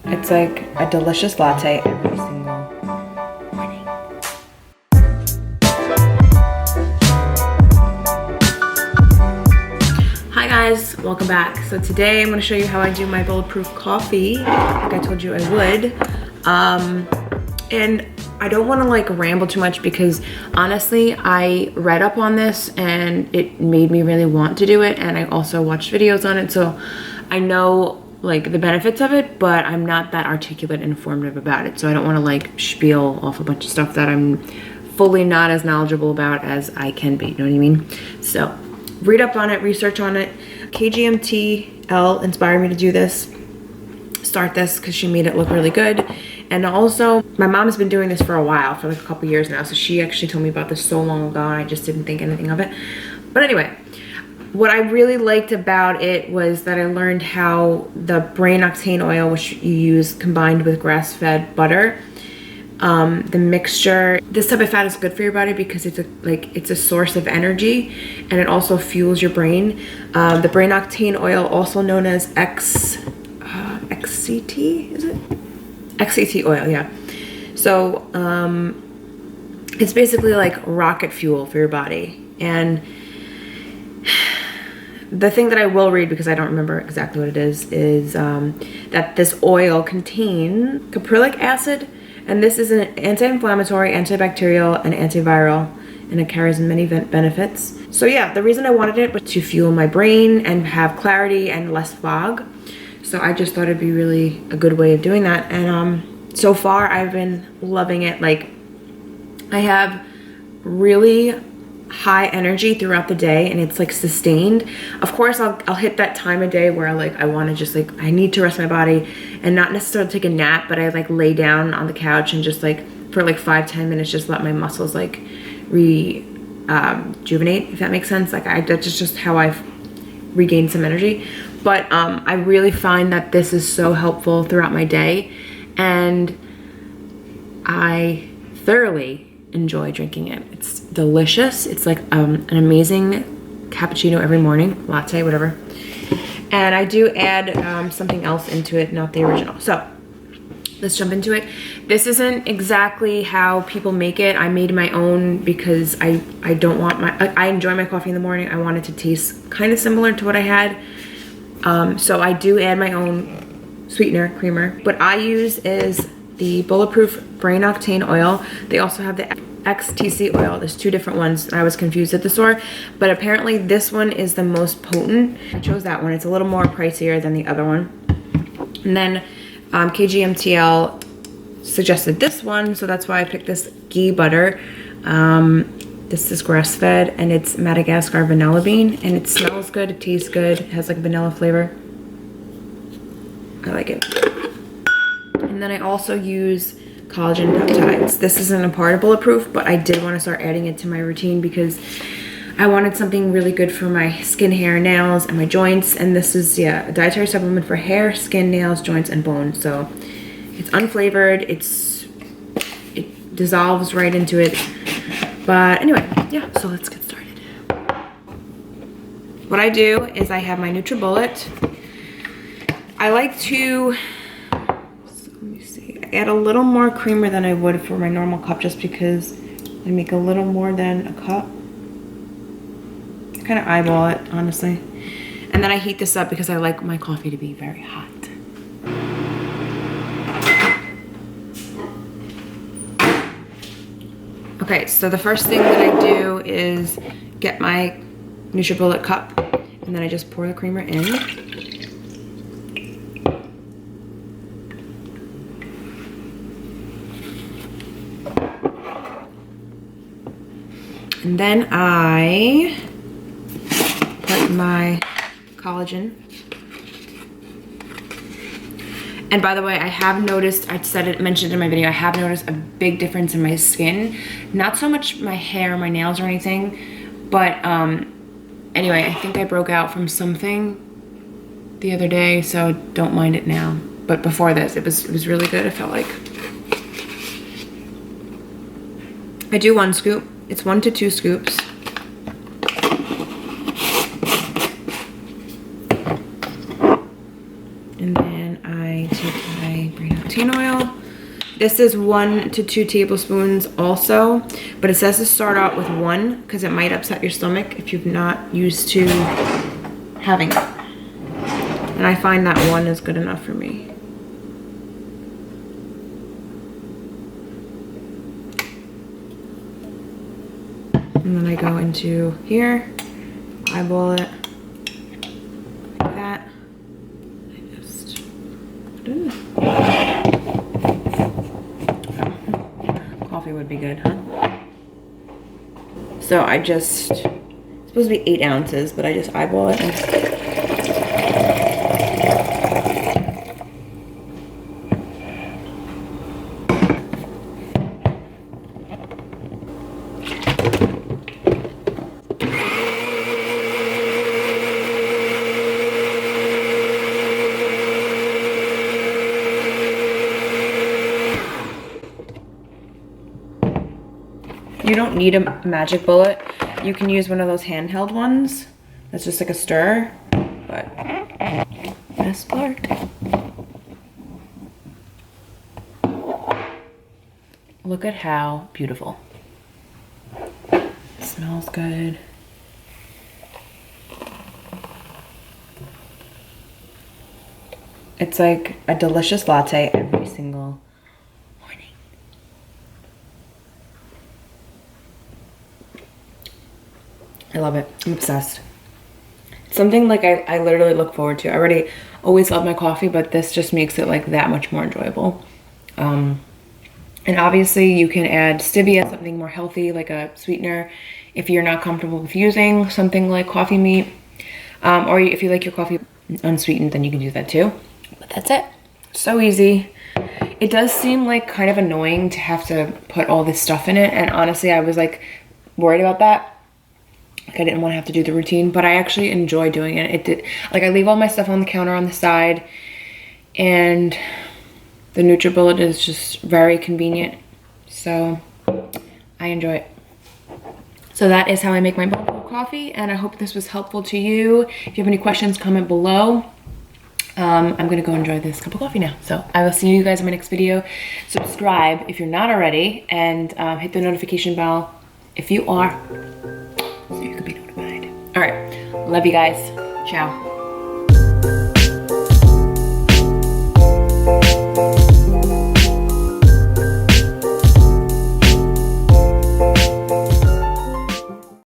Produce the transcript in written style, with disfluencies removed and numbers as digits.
It's like a delicious latte every single morning. Hi guys, welcome back. So today I'm going to show you how I do my bulletproof coffee, like I told you I would. And I don't want to like ramble too much because honestly I read up on this and it made me really want to do it, and I also watched videos on it, so I know like the benefits of it, but I'm not that articulate and informative about it, so I don't want to like spiel off a bunch of stuff that I'm fully not as knowledgeable about as I can be, you know what I mean? So read up on it, research on it. KGMTL inspired me to do this, start this, because she made it look really good. And also my mom has been doing this for a while, for like a couple years now, so she actually told me about this so long ago and I just didn't think anything of it. But anyway, what I really liked about it was that I learned how the brain octane oil, which you use combined with grass-fed butter, the mixture, this type of fat is good for your body because it's a source of energy, and it also fuels your brain. The brain octane oil, also known as XCT, is it? XCT oil, yeah. So it's basically like rocket fuel for your body. And the thing that I will read, because I don't remember exactly what it is that this oil contains caprylic acid, and this is an anti-inflammatory, antibacterial, and antiviral, and it carries many benefits. So yeah, the reason I wanted it was to fuel my brain and have clarity and less fog. So I just thought it'd be really a good way of doing that. And so far I've been loving it. Like, I have really high energy throughout the day, and it's like sustained. Of course I'll hit that time of day where like I want to just like, I need to rest my body and not necessarily take a nap, but I like lay down on the couch and just like for like 5-10 minutes just let my muscles like rejuvenate, if that makes sense. Like that's just how I've regained some energy. But I really find that this is so helpful throughout my day, and I thoroughly enjoy drinking it. It's delicious. It's like an amazing cappuccino every morning, latte, whatever. And I do add something else into it, not the original. So let's jump into it. This isn't exactly how people make it. I made my own because I don't want I enjoy my coffee in the morning. I want it to taste kind of similar to what I had. So I do add my own sweetener, creamer. What I use is the Bulletproof Brain Octane oil. They also have the XTC oil. There's two different ones. I was confused at the store, but apparently this one is the most potent. I chose that one. It's a little more pricier than the other one. And then KGMTL suggested this one, so that's why I picked this ghee butter. This is grass-fed, and it's Madagascar vanilla bean, and it smells good, it tastes good, it has like a vanilla flavor. I like it. And then I also use collagen peptides. This isn't a part of Bulletproof, but I did want to start adding it to my routine because I wanted something really good for my skin, hair, nails, and my joints. And this is, yeah, a dietary supplement for hair, skin, nails, joints, and bones. So it's unflavored, it dissolves right into it. But anyway, yeah, so let's get started. What I do is I have my NutriBullet. I like to, let me see, add a little more creamer than I would for my normal cup just because I make a little more than a cup. I kind of eyeball it, honestly. And then I heat this up because I like my coffee to be very hot. Okay, so the first thing that I do is get my NutriBullet cup, and then I just pour the creamer in. And then I put my collagen. And by the way, I have noticed, mentioned in my video, I have noticed a big difference in my skin. Not so much my hair, my nails or anything, but anyway, I think I broke out from something the other day, so don't mind it now. But before this, it was really good, it felt like. I do 1 scoop. It's 1 to 2 scoops. plantain oil. This is 1 to 2 tablespoons also, but it says to start out with 1 because it might upset your stomach if you're not used to having it. And I find that 1 is good enough for me. And then I go into here, eyeball it, like that. I just put it in. Coffee would be good, huh? So I just, it's supposed to be 8 ounces, but I just eyeball it. You don't need a magic bullet. You can use one of those handheld ones. That's just like a stir, but best part. Look at how beautiful. It smells good. It's like a delicious latte every single morning. I love it. I'm obsessed. It's something like I literally look forward to. I already always love my coffee, but this just makes it like that much more enjoyable. And obviously you can add stevia, something more healthy, like a sweetener, if you're not comfortable with using something like coffee meat. Or if you like your coffee unsweetened, then you can do that too. But that's it. So easy. It does seem like kind of annoying to have to put all this stuff in it. And honestly, I was like worried about that. Like I didn't want to have to do the routine, but I actually enjoy doing it. It did, like I leave all my stuff on the counter on the side, and the NutriBullet is just very convenient. So I enjoy it. So that is how I make my bulletproof coffee, and I hope this was helpful to you. If you have any questions, comment below. I'm gonna go enjoy this cup of coffee now. So I will see you guys in my next video. Subscribe if you're not already, and hit the notification bell if you are, so you can be notified. All right, love you guys. Ciao.